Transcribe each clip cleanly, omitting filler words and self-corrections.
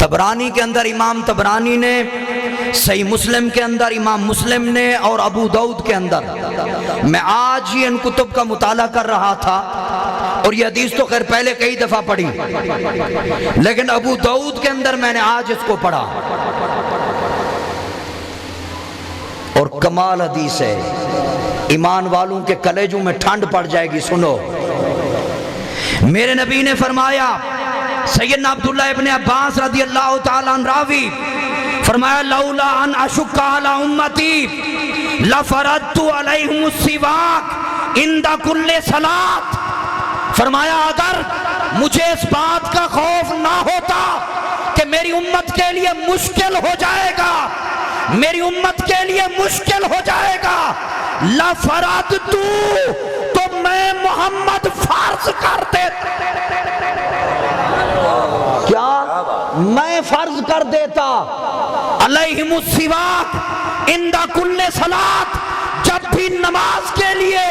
तबरानी के अंदर इमाम तबरानी ने, सही मुस्लिम के अंदर इमाम मुस्लिम ने, और अबू दाऊद के अंदर। मैं आज ही इन कुतुब का मुताला कर रहा था और ये हदीस तो खैर पहले कई दफा पढ़ी, लेकिन अबू दाऊद के अंदर मैंने आज इसको पढ़ा और कमाल हदीस है। ईमान वालों के कलेजों में ठंड पड़ जाएगी। सुनो, मेरे नबी ने फरमाया, सैयदना अब्दुल्लाह इब्ने अब्बास रज़ी अल्लाह ताला अन्हु रावी, फरमाया लौला अन अशुक्का अला उम्मती लफरदतु अलैहिमुस सिवाक इंदा कुल्ले सलात। फरमाया अगर मुझे इस बात का खौफ ना होता कि मेरी उम्मत के लिए मुश्किल हो जाएगा, मेरी उम्मत के लिए मुश्किल हो जाएगा, लफरदतु, तो मैं मोहम्मद फर्ज कर देता। क्या मैं फर्ज कर देता? अलैहिमुस सिवाक इंदा कुल्ले सलात, जब भी नमाज के लिए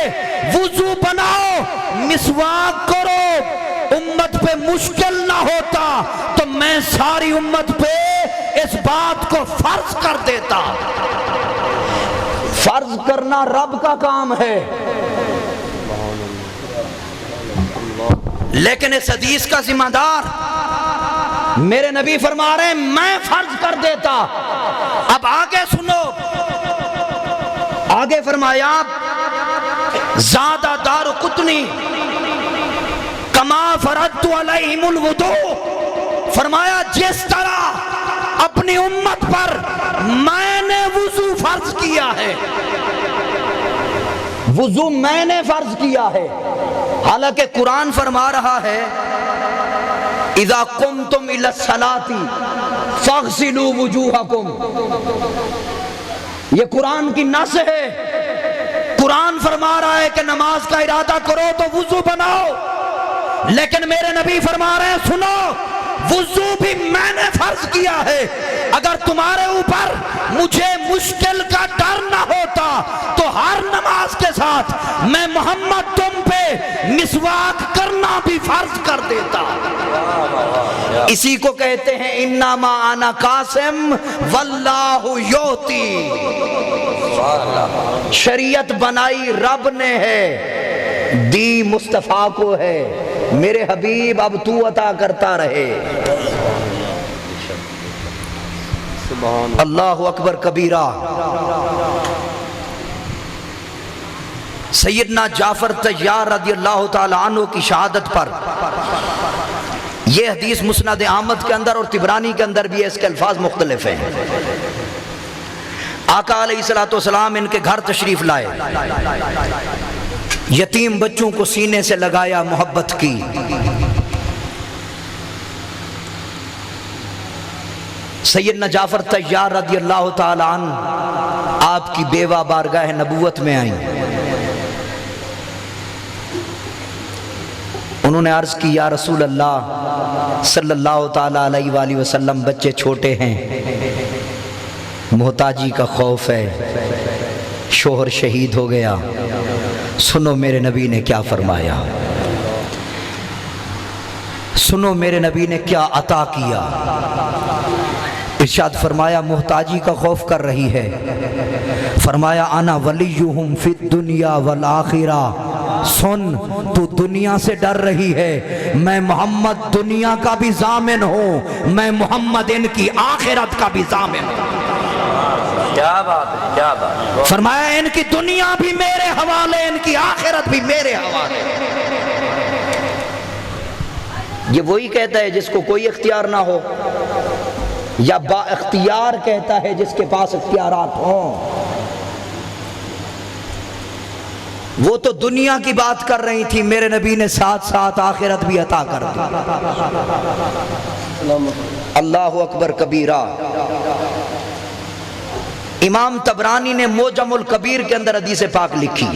वुजू बनाओ मिसवाक करो। उम्मत पे मुश्किल ना होता तो मैं सारी उम्मत पे इस बात को फर्ज कर देता। फर्ज करना रब का काम है, लेकिन इस हदीस का जिम्मेदार मेरे नबी फरमा रहे हैं मैं फर्ज कर देता। अब आगे सुनो, आगे फरमाया ज़ादा दार कुतनी कमा फरदतु अलैहिमुल वुदू। फरमाया जिस तरह अपनी उम्मत पर मैंने वुजू फर्ज किया है, वुजू मैंने फर्ज किया है। हालांकि कुरान फरमा रहा है इज़ा कुमतुम इला सलाती फग़सिलू वुजूहकुम। ये कुरान की नस है। कुरान फरमा रहा है कि नमाज का इरादा करो तो वुजू बनाओ, लेकिन मेरे नबी फरमा रहे हैं सुनो, वुजू भी मैंने फर्ज किया है। अगर तुम्हारे ऊपर मुझे मुश्किल का डर ना होता तो हर नमाज के साथ मैं मोहम्मद तुम पे मिसवाक करना भी फर्ज कर देता। इसी को कहते हैं इन्नमा आना कासिम वल्लाहु योती। शरीयत बनाई रब ने है, दी मुस्तफा को है। मेरे हबीब अब तू अता करता रहे। अल्लाहु अकबर कबीरा। सैयदना जाफर तैयार रज़ी अल्लाह ताला अन्हु की शहादत पर यह हदीस मुस्नद अहमद के अंदर और तिबरानी के अंदर भी है, इसके अल्फाज मुख्तलिफ हैं। आका अलैहिस्सलातु वस्सलाम इनके घर तशरीफ लाए, यतीम बच्चों को सीने से लगाया, मोहब्बत की। सैयदना जाफर तैयार रज़ी अल्लाह ताला अन्हु आपकी बेवा बारगाह नबूवत में आई। उन्होंने अर्ज की या रसूल अल्लाह सल्लल्लाहु ताला अलैहि वसल्लम, बच्चे छोटे हैं, मोहताजी का खौफ है, शोहर शहीद हो गया। सुनो मेरे नबी ने क्या फरमाया, सुनो मेरे नबी ने क्या अता किया। इरशाद फरमाया मोहताजी का खौफ कर रही है, फरमाया आना वलियुहुम फिद दुनिया वल आखिरा। सुन, तू दुनिया से डर रही है, मैं मोहम्मद दुनिया का भी जामिन हूँ, मैं मोहम्मद इनकी आखिरत का भी जामिन हूँ। क्या बात है, क्या बात। फरमाया इनकी दुनिया भी मेरे हवाले, इनकी आखिरत भी मेरे हवाले। ये वही कहता है जिसको कोई इख्तियार ना हो, या बा इख्तियार कहता है जिसके पास इख्तियारात हों। वो तो दुनिया की बात कर रही थी, मेरे नबी ने साथ साथ आखिरत भी अता कर दी। अल्लाहु अकबर कबीरा। इमाम तबरानी ने मोजमुल कबीर के अंदर हदीस पाक लिखी।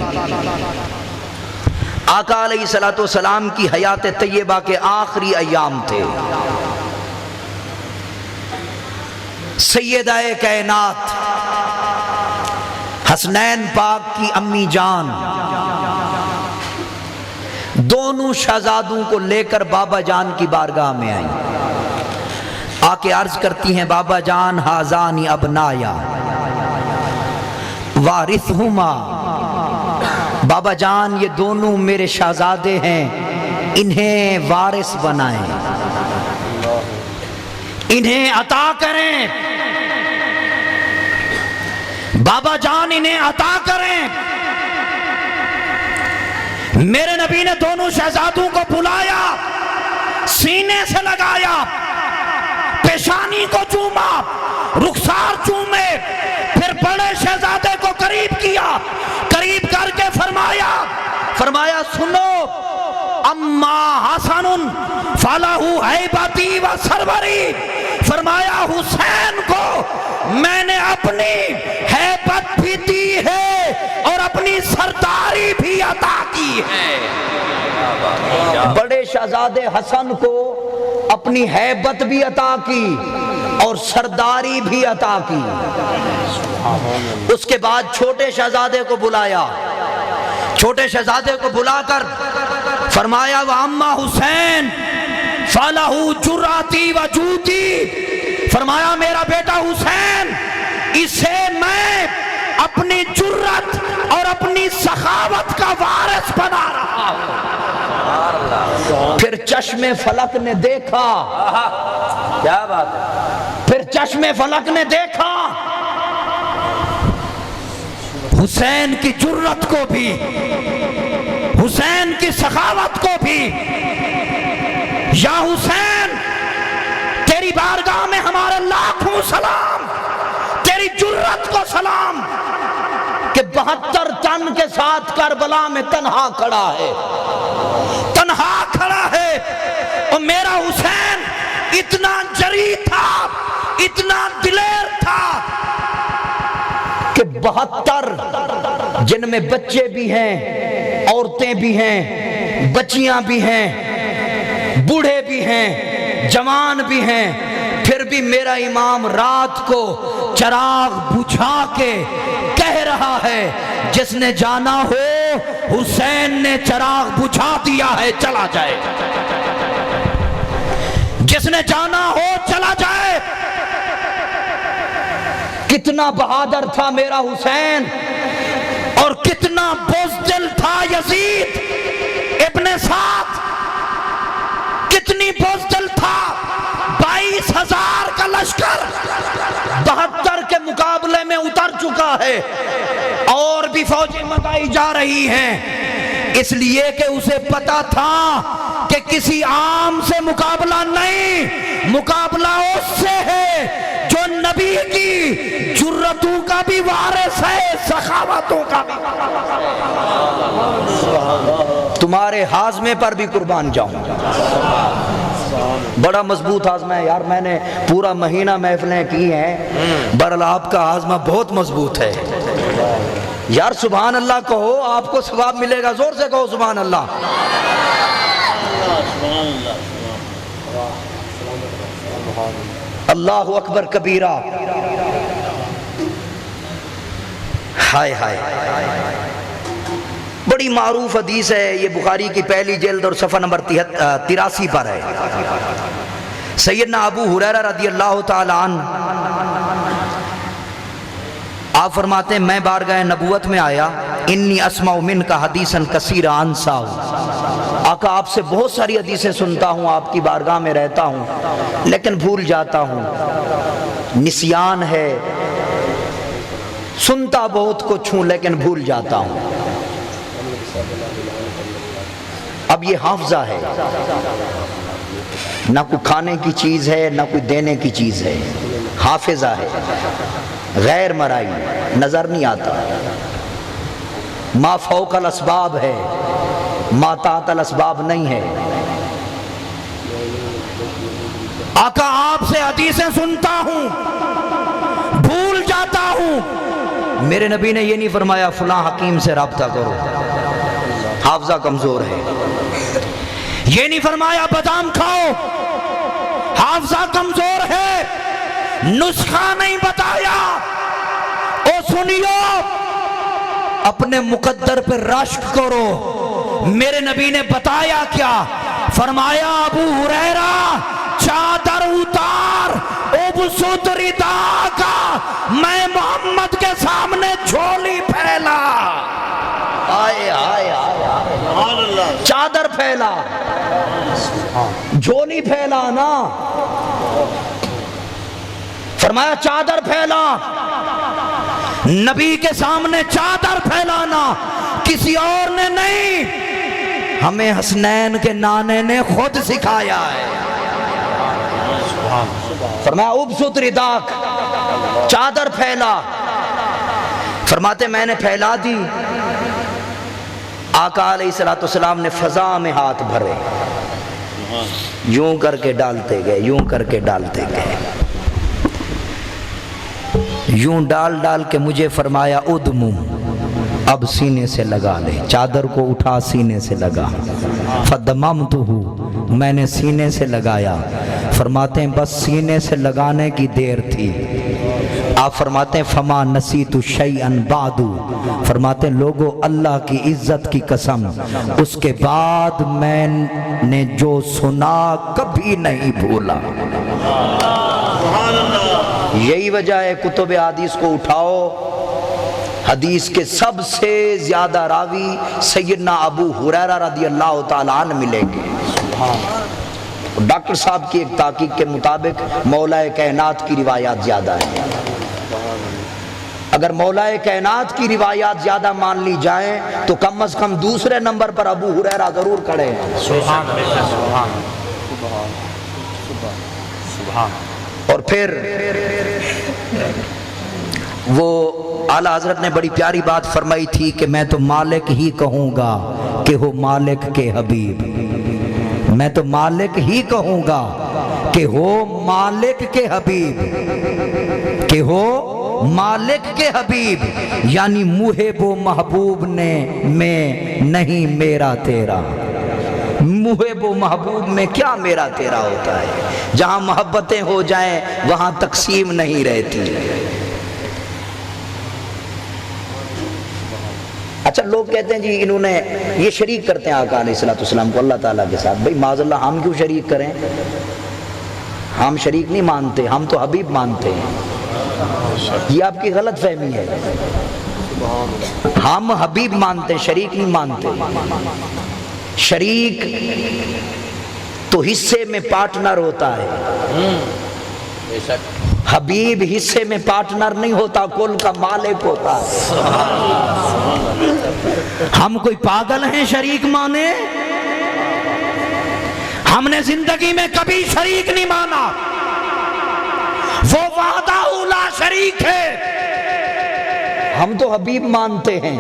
आका अलैहिस्सलातु वस्सलाम की हयात तैयबा के आखिरी अय्याम थे। सैयदाए कायनात हसनैन पाक की अम्मी जान दोनों शहजादों को लेकर बाबा जान की बारगाह में आई। आके अर्ज करती हैं बाबा जान हाजानी अबनाया वारिसहुमा, बाबा जान ये दोनों मेरे शहजादे हैं, इन्हें वारिस बनाएं, इन्हें अता करें, बाबा जान इन्हें अता करें। मेरे नबी ने दोनों शहजादों को बुलाया, सीने से लगाया, पेशानी को चूमा, रुखसार चूमे, फिर बड़े शहजादे को करीब किया, करीब करके फरमाया सुनो, अम्मा हसनुन फलाहु हैबती व सरवरी, फरमाया हुसैन को मैंने अपनी हैबत भी दी है और अपनी सरदारी भी अता की है। बड़े शहजादे हसन को अपनी हैबत भी अता की और सरदारी भी अता की। उसके बाद छोटे शहजादे को बुलाया, छोटे शहजादे को बुलाकर फरमाया व अम्मा हुसैन फलाहु जुराती व जूती, फरमाया मेरा बेटा हुसैन, इसे मैं अपनी जुर्रत और अपनी सखावत का वारिस बना रहा हूं। फिर चश्मे फलक ने देखा, क्या बात है, फिर चश्मे फलक ने देखा हुसैन की जुर्रत को भी, हुसैन की सखावत को भी। या हुसैन, तेरी बारगाह में हमारे लाखों सलाम, तेरी जुर्रत को सलाम कि 72 टन के साथ करबला में तन्हा खड़ा है, तन्हा खड़ा है। और मेरा हुसैन इतना जरी था, इतना दिलेर था कि 72 जिनमें बच्चे भी हैं, औरतें भी हैं, बच्चियां भी हैं, बूढ़े भी हैं, जवान भी हैं, फिर भी मेरा इमाम रात को चिराग बुझा के कह रहा है जिसने जाना हो हुसैन ने चिराग बुझा दिया है, चला जाए, जिसने जाना हो चला जाए। कितना बहादुर था मेरा हुसैन और कितना बुज़दिल था यजीद इब्ने साद, कितनी बुज़दिल था। 22,000 का लश्कर 72 के मुकाबले में उतर चुका है और भी फौजें मंगाई जा रही हैं, इसलिए कि उसे पता था कि किसी आम से मुकाबला नहीं, मुकाबला उससे है जो नबी की जुर्रतों का भी वारिस है, सखावतों का भी। तुम्हारे हाजमे पर भी कुर्बान जाऊं। बड़ा मजबूत हाजमा है यार, मैंने पूरा महीना महफिलें की हैं, बहरहाल आपका हाजमा बहुत मजबूत है यार। सुभान अल्लाह कहो, आपको सवाब मिलेगा, जोर से कहो सुभान अल्लाह। अल्लाहु अकबर कबीरा। हाय हाय, बड़ी मारूफ हदीस है ये, बुखारी की पहली जिल्द और सफ़ा नंबर 83 पर है। सैयदना अबू हुरैरा रज़ी अल्लाह ताला अन्हु आप फरमाते हैं मैं बारगाह नबूवत में आया, इन्नी अस्माउ मिनका हदीसन कसीरा अंसाउ, आका आपसे बहुत सारी हदीसें सुनता हूँ, आपकी बारगाह में रहता हूँ लेकिन भूल जाता हूँ, निसियान है, सुनता बहुत कुछ हूँ लेकिन भूल जाता हूँ। अब ये हाफजा है, ना कोई खाने की चीज है ना कोई देने की चीज है, हाफिजा है, गैर मराई, नजर नहीं आता, मा फौकल असबाब है, मा तातल असबाब नहीं है। आका आपसे हदीसें सुनता हूं, भूल जाता हूं। मेरे नबी ने ये नहीं फरमाया फलां हकीम से राब्ता करो, हाफजा कमजोर है। ये नहीं फरमाया बादाम खाओ, हाफजा कमजोर है। नुस्खा नहीं बताया। ओ सुनियो, अपने मुकद्दर पे रश्क करो। मेरे नबी ने बताया क्या? फरमाया अबू हुरैरा चादर उतार, उबसुत रिदा का, मैं मोहम्मद के सामने झोली फैला। आए आए आए, चादर फैला, झोली फैला ना। फरमाया चादर फैला, नबी के सामने चादर फैलाना किसी और ने नहीं, हमें हसनैन के नाने ने खुद सिखाया है। फरमाया उबसुत रिदाक, चादर फैला। फरमाते मैंने फैला दी। आका अलैहिस्सलाम ने फजा में हाथ भरे, यूं करके डालते गए, यूं करके डालते गए, यूं डाल डाल के मुझे फरमाया उदमु, अब सीने से लगा ले। चादर को उठा सीने से लगा। फदममतुहु, मैंने सीने से लगाया। फरमाते हैं बस सीने से लगाने की देर थी। आप फरमाते हैं फमा नसीतु शैअन बादु, फरमाते हैं लोगों अल्लाह की इज्जत की कसम, उसके बाद मैंने जो सुना कभी नहीं भूला। यही वजह है कुतुब हदीस को उठाओ, हदीस के सबसे ज्यादा रावी सैयदना अबू हुरैरा रदियल्लाहु ताला अन्हु मिलेंगे। डॉक्टर साहब की एक ताकीक के मुताबिक मौलाए कायनात की रिवायात ज्यादा है। अगर मौलाए कायनात की रिवायात ज्यादा मान ली जाएं तो कम से कम दूसरे नंबर पर अबू हुरैरा जरूर खड़े हैं। और फिर वो आला हजरत ने बड़ी प्यारी बात फरमाई थी कि मैं तो मालिक ही कहूँगा कि हो मालिक के हबीब, मैं तो मालिक ही कहूँगा कि हो मालिक के हबीब, कि हो मालिक के हबीब, यानी मुहिबो महबूब ने में नहीं मेरा तेरा। मुहिबो महबूब में क्या मेरा तेरा होता है, जहाँ मोहब्बतें हो जाएं वहाँ तकसीम नहीं रहती। अच्छा लोग कहते हैं जी इन्होंने ये शरीक करते हैं आका अलैहिस्सलाम को अल्लाह ताला के साथ। भाई माज़अल्लाह हम क्यों शरीक करें, हम शरीक नहीं मानते, हम तो हबीब मानते हैं। ये आपकी गलत फहमी है। हम हबीब मानते हैं, शरीक नहीं मानते। शरीक तो हिस्से में पार्टनर होता है, हबीब हिस्से में पार्टनर नहीं होता, कुल का मालिक होता है। हम कोई पागल हैं शरीक माने? हमने जिंदगी में कभी शरीक नहीं माना। वो वादा उला शरीक है, हम तो हबीब मानते हैं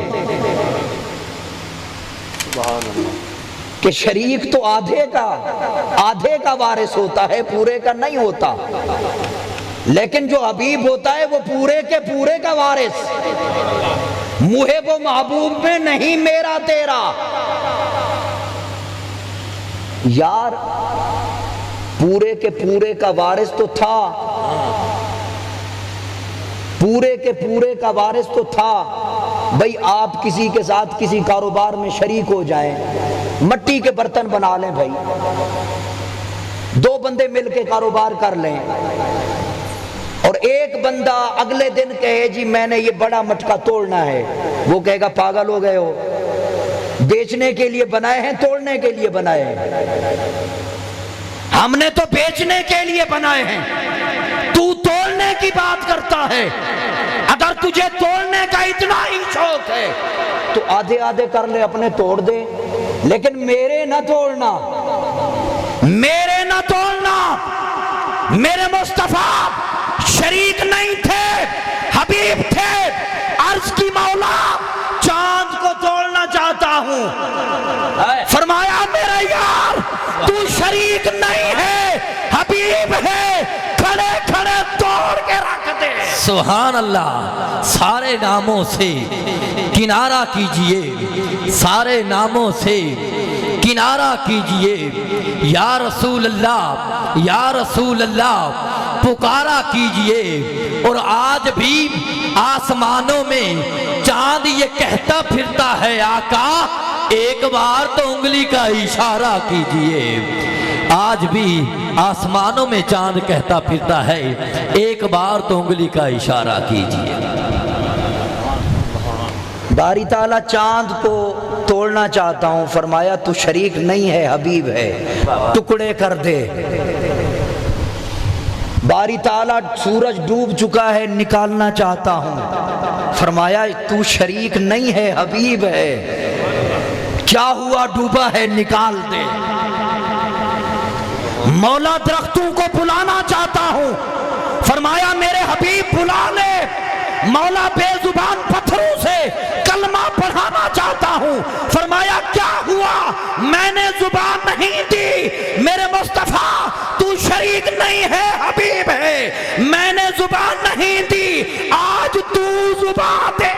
कि शरीक तो आधे का वारिस होता है, पूरे का नहीं होता। लेकिन जो हबीब होता है वो पूरे के पूरे का वारिस। मुहिब व महबूब में नहीं मेरा तेरा। यार पूरे के पूरे का वारिस तो था, पूरे के पूरे का वारिस तो था। भाई आप किसी के साथ किसी कारोबार में शरीक हो जाएं, मट्टी के बर्तन बना लें भाई, दो बंदे मिलके कारोबार कर लें और एक बंदा अगले दिन कहे जी मैंने ये बड़ा मटका तोड़ना है, वो कहेगा पागल हो गए हो, बेचने के लिए बनाए हैं तोड़ने के लिए बनाए हैं? हमने तो बेचने के लिए बनाए हैं, तू तोड़ने की बात करता है। अगर तुझे तोड़ने का इतना ही शौक है तो आधे आधे कर ले, अपने तोड़ दे, लेकिन मेरे ना तोड़ना, मेरे ना तोड़ना। मेरे मुस्तफा शरीक नहीं थे, हबीब थे। अर्ज की मौला चांद को तोड़ना चाहता हूं, फरमाया मेरे यार तू शरीक नहीं है, हबीब है, खड़े खड़े तोड़ के रख दे। सुभान अल्लाह। सारे नामों से किनारा कीजिए, सारे नामों से किनारा कीजिए। या रसूल अल्लाह, या रसूल अल्लाह पुकारा कीजिए। और आज भी आसमानों में चांद ये कहता फिरता है आका एक बार तो उंगली का इशारा कीजिए। आज भी आसमानों में चांद कहता फिरता है, एक बार तो उंगली का इशारा कीजिए। बारी ताला चांद को तोड़ना चाहता हूं, फरमाया तू शरीक नहीं है हबीब है, टुकड़े कर दे। बारी ताला सूरज डूब चुका है, निकालना चाहता हूं, फरमाया तू शरीक नहीं है हबीब है, क्या हुआ डूबा है निकाल दे। मौला दरख्तों को बुलाना चाहता हूं, फरमाया मेरे हबीब बुला ले। मौला बेजुबान पत्थरों से कलमा पढ़ाना चाहता हूं, फरमाया क्या हुआ मैंने जुबान नहीं दी। मेरे मुस्तफा तू शरीक नहीं है हबीब है, मैंने जुबान नहीं दी, आज तू जुबान दे।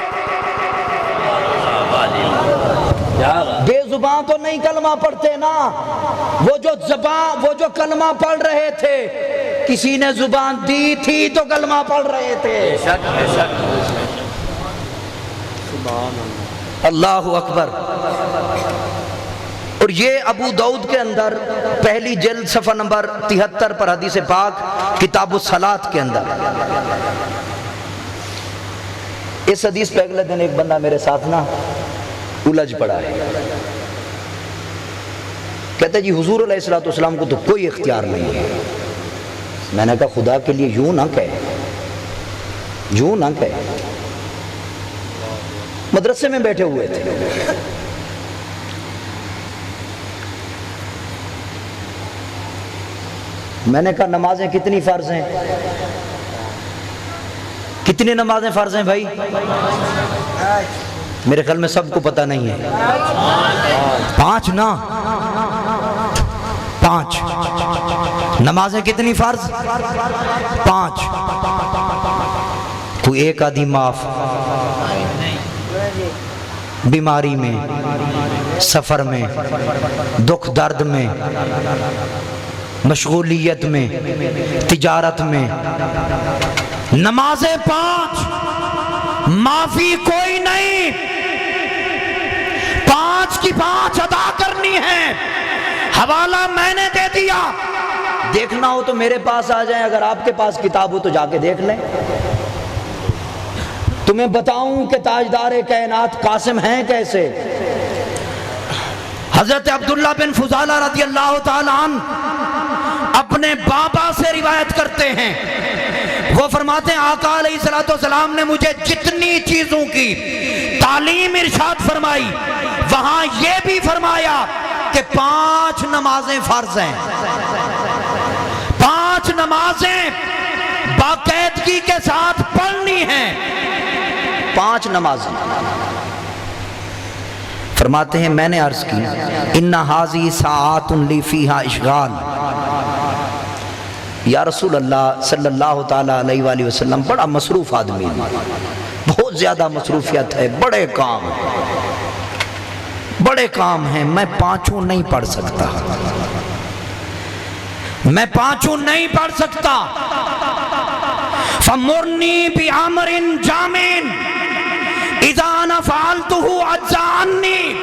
बेजुबान तो नहीं कलमा पढ़ते ना, वो जो कलमा पढ़ रहे थे किसी ने जुबान दी थी तो कलमा पढ़ रहे थे। अल्लाहु अकबर। और ये अबू दाऊद के अंदर पहली जिल्द सफ़ा नंबर 73 पर हदीस पाक किताबुस सलात के अंदर, इस हदीस पे अगले दिन एक बंदा मेरे साथ ना उलझ पड़ा है, कहते जी हुजूर अलैहिस्सलाम को तो कोई इख्तियार नहीं है। मैंने कहा खुदा के लिए यूं ना कहे, यूं ना कहे। मदरसे में बैठे हुए थे, मैंने कहा नमाजें कितनी फर्ज हैं, कितनी नमाजें फर्ज हैं भाई? मेरे ख्याल में सबको पता नहीं है। 5 ना, 5 नमाजें कितनी फर्ज? 5। कोई एक आधी माफ, बीमारी में, सफर में, दुख दर्द में, मशगूलियत में, तिजारत में, नमाजें 5, माफी कोई नहीं, 5 की 5 अदा करनी है। हवाला मैंने दे दिया, देखना हो तो मेरे पास आ जाएं, अगर आपके पास किताब हो तो जाके देख लें। तुम्हें बताऊं कि ताजदार कायनात कासिम हैं कैसे। हजरत अब्दुल्ला बिन फुजाला रज़ी अल्लाह ताला अन्हु अपने बाबा से रिवायत करते हैं, वो फरमाते हैं आका अलैहिस्सलाम ने मुझे जितनी चीजों की तालीम इरशाद फरमाई, वहां ये भी फरमाया कि 5 नमाजें फर्ज हैं। 5 नमाजें बाकायदगी के साथ पढ़नी हैं। 5 नमाजें। फरमाते हैं मैंने अर्ज की इन्ना हाजी साअतुन ली फीहा इश्गाल, या रसूल अल्लाह सल्लल्लाहु ताला अलैहि वसल्लम बड़ा मसरूफ आदमी है, बहुत ज्यादा मसरूफियत है, बड़े काम हैं, मैं 5 नहीं पढ़ सकता, मैं 5 नहीं पढ़ सकता। फमुरनी बि अमरिन जामिन इज़ा न फ़अलतुहु अज्ज़ा अन्नी,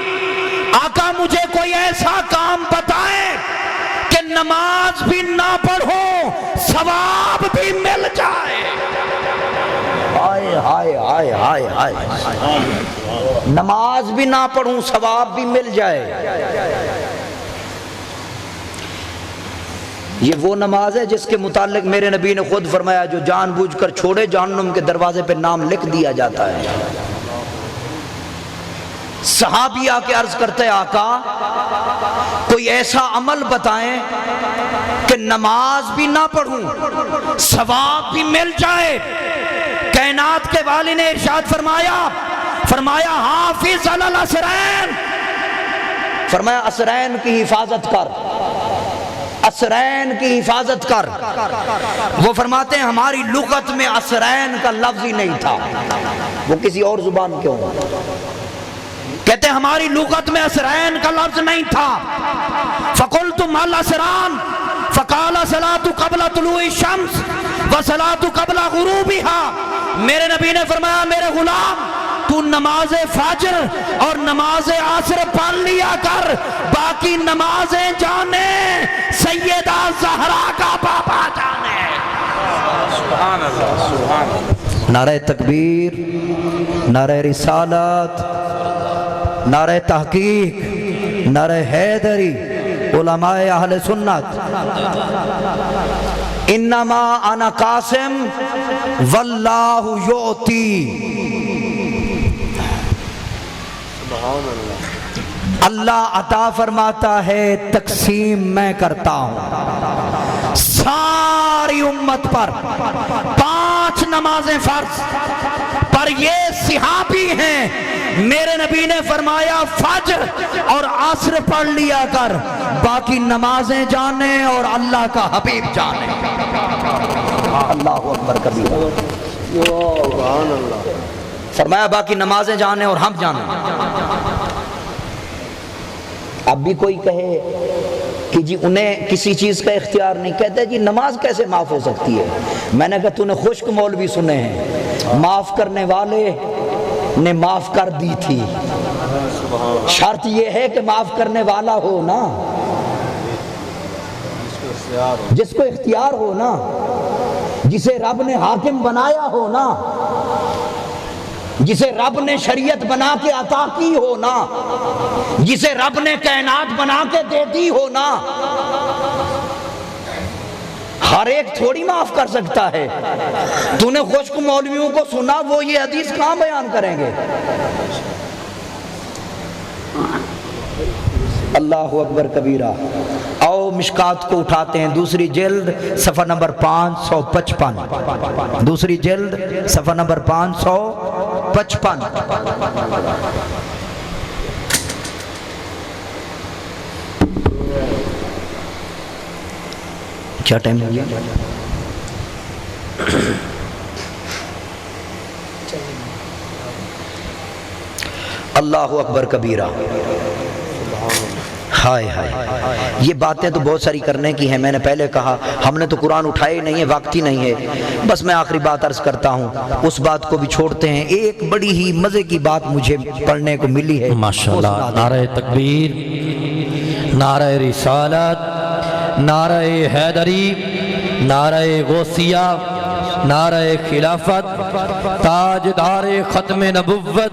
आका मुझे कोई ऐसा काम बताए कि नमाज भी ना पढ़ो सवाब भी मिल जाए। हाय हाय हाय हाय हाय, नमाज भी ना पढ़ूं सवाब भी मिल जाए। ये वो नमाज है जिसके मुतालिक मेरे नबी ने खुद फरमाया जो जानबूझकर छोड़े जहन्नुम के दरवाजे पे नाम लिख दिया जाता है। सहाबी आके अर्ज करते आका कोई ऐसा अमल बताएं कि नमाज भी ना पढ़ूं सवाब भी मिल जाए। कायनात के वाली ने इरशाद फरमाया हाफिज अल असरैन, फरमाया असरैन की हिफाजत कर, असरैन की हिफाजत कर। वो फरमाते हैं हमारी लुगत में असरैन का लफ्ज ही नहीं था, वो किसी और जुबान के हों। कहते हमारी लुगत में असरैन का लफ्ज नहीं था। फकुल्तु मल असरान फकाला सलातु क़ब्ला तुलूइ शम्स व सलातु क़ब्ला गुरूबिहा। मेरे नबी ने फरमाया मेरे गुलाम तू नमाज फजर और नमाज आसर पढ़ लिया कर, बाकी नमाजें जाने सैयदा ज़हरा का बाबा जाने। सुभान अल्लाह, सुभान अल्लाह। नारे तकबीर, नारे रिसालत, नारे तहकीक, नारे हैदरी, उलमाए अहले सुन्नत। इन्नमा अना कासिम वल्लाहु योती। अल्लाह अता फरमाता है, तकसीम मैं करता हूं सारी उम्मत पर। 5 नमाजें फर्ज पर ये सिहाबी हैं, मेरे नबी ने फरमाया फजर और आसर पढ़ लिया कर, बाकी नमाजें जाने और अल्लाह का हबीब जाने। अल्लाहु अकबर कबीरा। फरमाया बाकी नमाजें जाने और हम जाने। अब भी कोई कहे कि जी उन्हें किसी चीज़ का इख्तियार नहीं, कहते जी नमाज कैसे माफ़ हो सकती है। मैंने कहा तूने खुश्क मौलवी सुने हैं, माफ़ करने वाले ने माफ़ कर दी थी। शर्त यह है कि माफ़ करने वाला हो ना, जिसको इख्तियार हो ना, जिसे रब ने हाकिम बनाया हो ना, जिसे रब ने शरीयत बना के अता की हो ना, जिसे रब ने कायनात बना के दे दी हो ना, हर एक थोड़ी माफ कर सकता है। तूने खुश्क मौलवियों को सुना, वो ये हदीस कहां बयान करेंगे। अल्लाहु अकबर कबीरा। आओ मिशकात को उठाते हैं, दूसरी जिल्द सफ़ा नंबर 555। दूसरी जिल्द सफ़ा नंबर 555। क्या टाइम हो गया? अल्लाहु अकबर कबीरा। हाय हाय, ये बातें तो बहुत सारी करने की हैं। मैंने पहले कहा हमने तो कुरान उठाए ही नहीं है, वक्त ही नहीं है। बस मैं आखिरी बात अर्ज करता हूँ, उस बात को भी छोड़ते हैं। एक बड़ी ही मजे की बात मुझे पढ़ने को मिली है माशाअल्लाह। नारे तकबीर, नारे रिसालत, नारे हैदरी, नारे गौसिया, नारे खिलाफत, ताजदारे खत्मे नबुव्वत,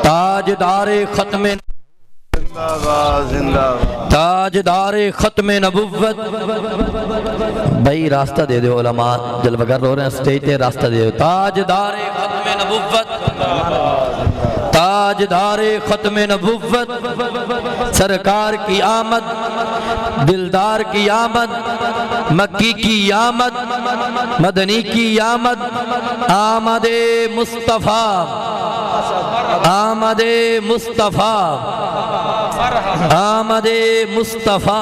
ताजदारे खत्मे ताजदारे खत्मे नबुव्वत। भाई रास्ता दे दो, उलमा जलवगर रो रहे हैं स्टेज पे, रास्ता दे दो। ताजदारे खत्मे नबुव्वत, ताजदारे खत्मे नबुव्वत, सरकार की आमद, दिलदार की आमद, मक्की की आमद, मदनी की आमद, आमदे मुस्तफ़ा, आमदे मुस्तफ़ा, आमदे मुस्तफ़ा,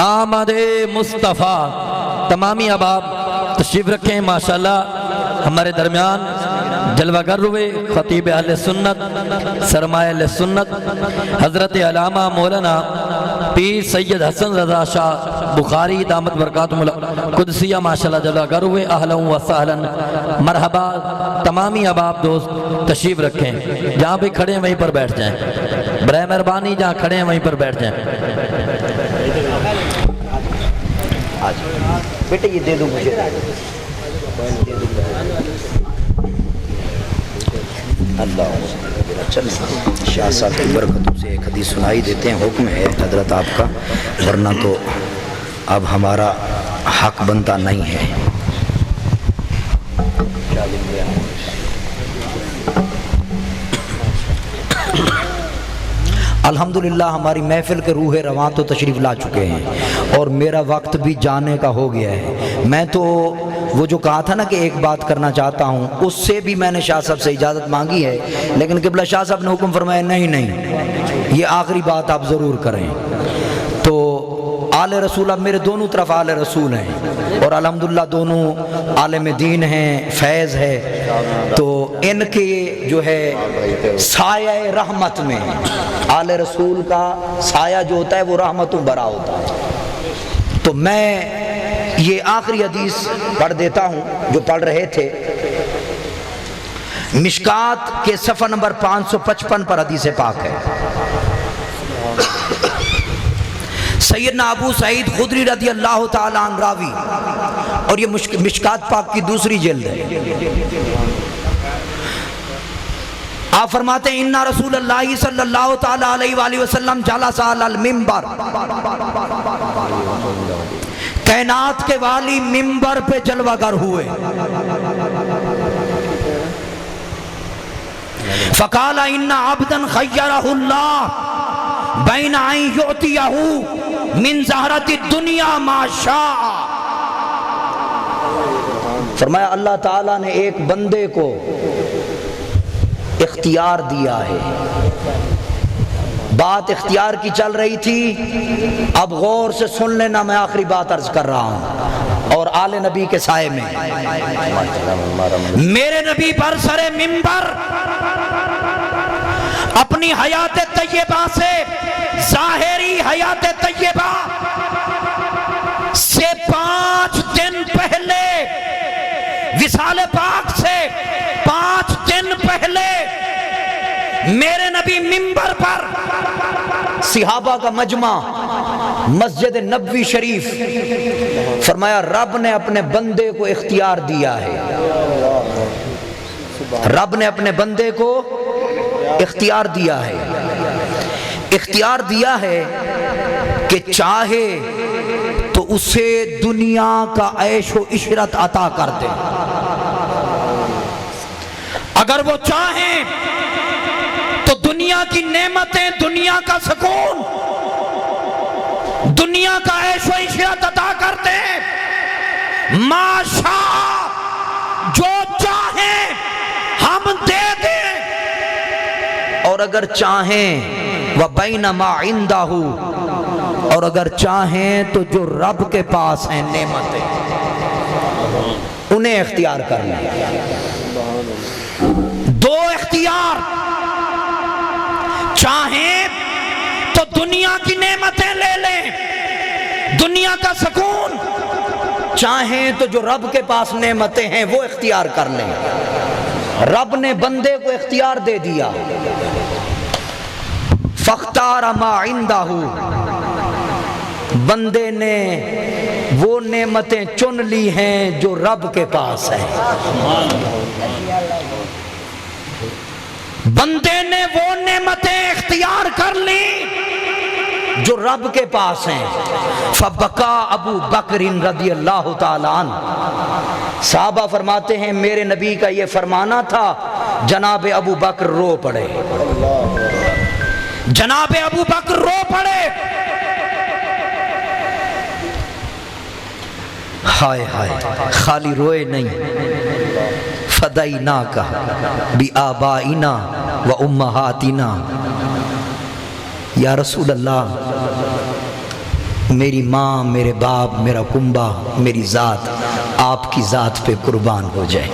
आमदे मुस्तफ़ा। तमामी अहबाब तशरीफ़ रखें। माशाअल्लाह हमारे दरमियान जलवागर हुए खतीब अहले सुन्नत, सरमाए अहले सुन्नत, हज़रत अल्लामा मौलाना पीर सैयद हसन रज़ा शाह बुखारी दामत बरकातुहुल कुदसिया माशाअल्लाह जलवागर हुए। अहलन व सहलन, मरहबा। तमामी अहबाब दोस्त तशरीफ़ रखें, जहाँ भी खड़े हैं वहीं पर बैठ जाएँ, बराए मेहरबानी जहाँ खड़े हैं वहीं पर बैठ जाएँ। बेटे ये दे दो मुझे। अल्लाह चल शाह साहब की बरकतों से एक हदीस सुनाई देते हैं। हुक्म है हजरत आपका, वरना तो अब हमारा हक बनता नहीं है। अल्हम्दुलिल्लाह हमारी महफिल के रूह रवां तो तशरीफ़ ला चुके हैं और मेरा वक्त भी जाने का हो गया है। मैं तो वो जो कहा था ना कि एक बात करना चाहता हूँ, उससे भी मैंने शाह साहब से इजाज़त मांगी है, लेकिन क़िबला शाह साहब ने हुक्म फरमाया नहीं नहीं, ये आखिरी बात आप ज़रूर करें। तो आले रसूल, अब मेरे दोनों तरफ आले रसूल हैं और अल्हम्दुलिल्लाह दोनों आलिम दीन हैं, फैज़ है। तो इनके जो है साया रहमत में, आले रसूल का साया जो होता है वो रहमतों बरा होता है। तो मैं ये आखिरी हदीस पढ़ देता हूँ जो पढ़ रहे थे। मिशकात के सफ़ा नंबर 555 पर हदीस पाक है। सैयदना अबू सईद खुदरी रज़ी अल्लाह ताला अन्हु रावी, और ये मिशकात पाक की दूसरी जिल्द है। आप फरमाते हैं इन्ना रसूलुल्लाह सल्लल्लाहु ताला अलैहि वसल्लम जलसा अलल मिंबर, कायनात के वाली मिंबर पे जलवागर हुए। फ़क़ाल इन्ना अब्दन खय्यरहुल्लाह बैन अन युतियहु मिन ज़हरति दुनिया मा शाअ। फरमाया अल्लाह ताला ने एक बंदे को इख्तियार दिया है। बात इख्तियार की चल रही थी, अब गौर से सुन लेना, मैं आखिरी बात अर्ज कर रहा हूं और आले नबी के साए में। मेरे नबी पर सरे मिंबर अपनी हयात तैयबा से, ज़ाहिरी हयात तैयबा से 5 दिन पहले, विसाल पाक से 5 दिन पहले मेरे नबी मिंबर पर सिहाबा का मजमा मस्जिद नबवी शरीफ, फरमाया रब ने अपने बंदे को इख्तियार दिया है। रब ने अपने बंदे को इख्तियार दिया है। इख्तियार दिया है कि चाहे तो उसे दुनिया का ऐशो इशरत अता कर दे, अगर वो चाहे तो दुनिया की नेमतें, दुनिया का सुकून, दुनिया का ऐशो इशरत अता कर दे। माशा, जो चाहे हम दे दें, और अगर चाहें व बैन मा इंदहु, और अगर चाहें तो जो रब के पास हैं नेमतें, उन्हें इख्तियार कर लें। दो इख्तियार, चाहें तो दुनिया की नेमतें ले लें, दुनिया का सुकून, चाहें तो जो रब के पास नेमतें हैं वो इख्तियार कर लें। रब ने बंदे को इख्तियार दे दिया। फ़ख्तार मा इंदहु, बंदे ने वो नेमतें चुन ली हैं जो रब के पास है। बंदे ने वो नेमतें इख्तियार कर ली जो रब के पास हैं। फबका अबू बकरिन रज़ी अल्लाह ताला अन्हु, साहबा फरमाते हैं मेरे नबी का ये फरमाना था, जनाब अबू बकर रो पड़े। जनाब अबू बकर रो पड़े। हाय हाय, खाली रोए नहीं, फदाइना का बि आबाइना व उम्महातिना, या रसूल अल्लाह मेरी माँ, मेरे बाप, मेरा कुंबा, मेरी ज़ात आपकी ज़ात पे कुर्बान हो जाए।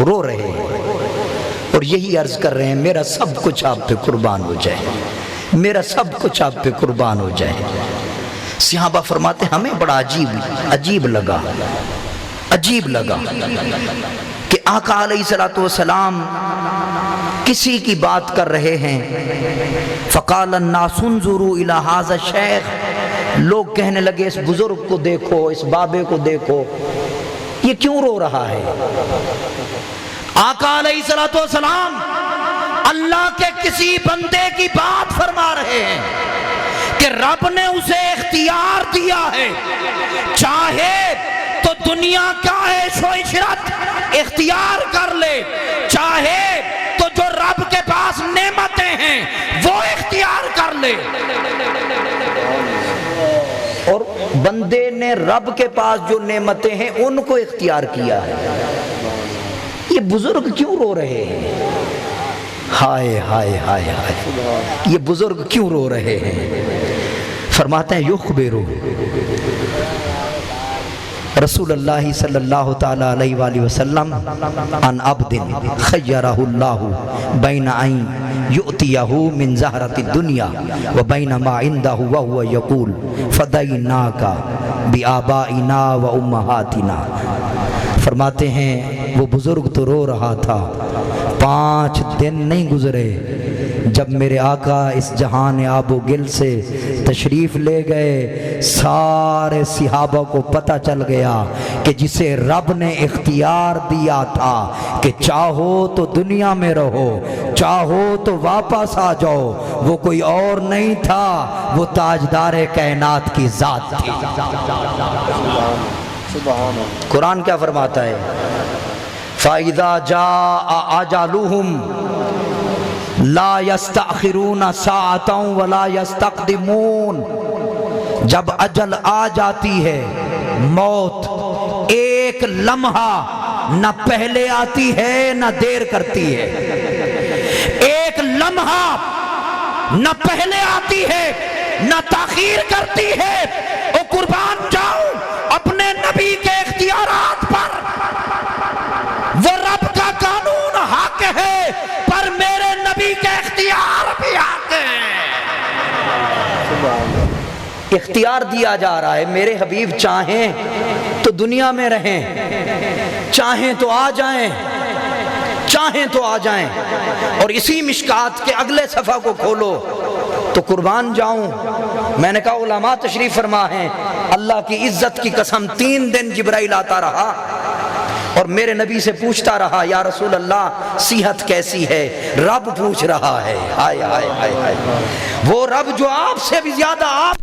रो रहे हैं और यही अर्ज कर रहे हैं मेरा सब कुछ आप पे कुर्बान हो जाए, मेरा सब कुछ आप पे कुर्बान हो जाए। सहाबा फरमाते हमें बड़ा अजीब लगा कि आका अलैहिस्सलातु वस्सलाम किसी की बात कर रहे हैं। फ़क़ाल अन्नास उन्ज़ुरू इला हाज़ा शेख, लोग कहने लगे इस बुजुर्ग को देखो, इस बाबे को देखो, ये क्यों रो रहा है। आका अलैहिस्सलातु वस्सलाम अल्लाह के किसी बंदे की बात फरमा रहे हैं कि रब ने उसे इख्तियार दिया है, चाहे तो दुनिया का ऐशो इशरत इख्तियार कर ले, चाहे तो जो रब के पास नेमतें हैं वो इख्तियार कर ले। और बंदे ने रब के पास जो नेमतें हैं उनको इख्तियार किया है। ये बुजुर्ग क्यों रो रहे हैं? हाय हाय हाय हाय, ये बुजुर्ग क्यों रो रहे हैं? फरमाते हैं युखबिरु रसूलुल्लाह सल्लल्लाहु ताला अलैहि वसल्लम अन अब्दिन खय्यरहुल्लाहु बैन अन युतियहु मिन ज़हरति दुनिया व बैन मा इंदहु व हुवा यक़ूल फदैनाका बि आबाइना व उम्महातिना फरमाते हैं वो बुज़ुर्ग तो रो रहा था, 5 दिन नहीं गुजरे जब मेरे आका इस जहान आबो गिल से तशरीफ़ ले गए, सारे सिहाबा को पता चल गया कि जिसे रब ने इख्तियार दिया था कि चाहो तो दुनिया में रहो, चाहो तो वापस आ जाओ, वो कोई और नहीं था, वो ताजदार कायनात की ज़ात थी। कुरान क्या फरमाता है? फ़ाइज़ा जाअ अजलुहुम ला यस्तअखिरून साअतन वला यस्तक़दिमून। जब अजल आ जाती है, मौत एक लम्हा न पहले आती है न देर करती है, एक लम्हा न पहले आती है न ताखीर करती है। ओ कुर्बान जाऊं अपने नबी के इख्तियारात पर। वो रब का कानून हक है, पर मेरे नबी के इख्तियार भी हक है। इख्तियार दिया जा रहा है, मेरे हबीब चाहें तो दुनिया में रहें, चाहें तो आ जाएं, चाहें तो आ जाएं। और इसी मिशकात के अगले सफ़ा को खोलो तो कुर्बान जाऊं, मैंने कहा उलमा तशरीफ फरमा है, अल्लाह की इज्जत की कसम 3 दिन जिब्राइल आता रहा और मेरे नबी से पूछता रहा, या रसूल अल्लाह सेहत कैसी है? रब पूछ रहा है। हाय हाय हाय हाय, वो रब जो आपसे भी ज्यादा आप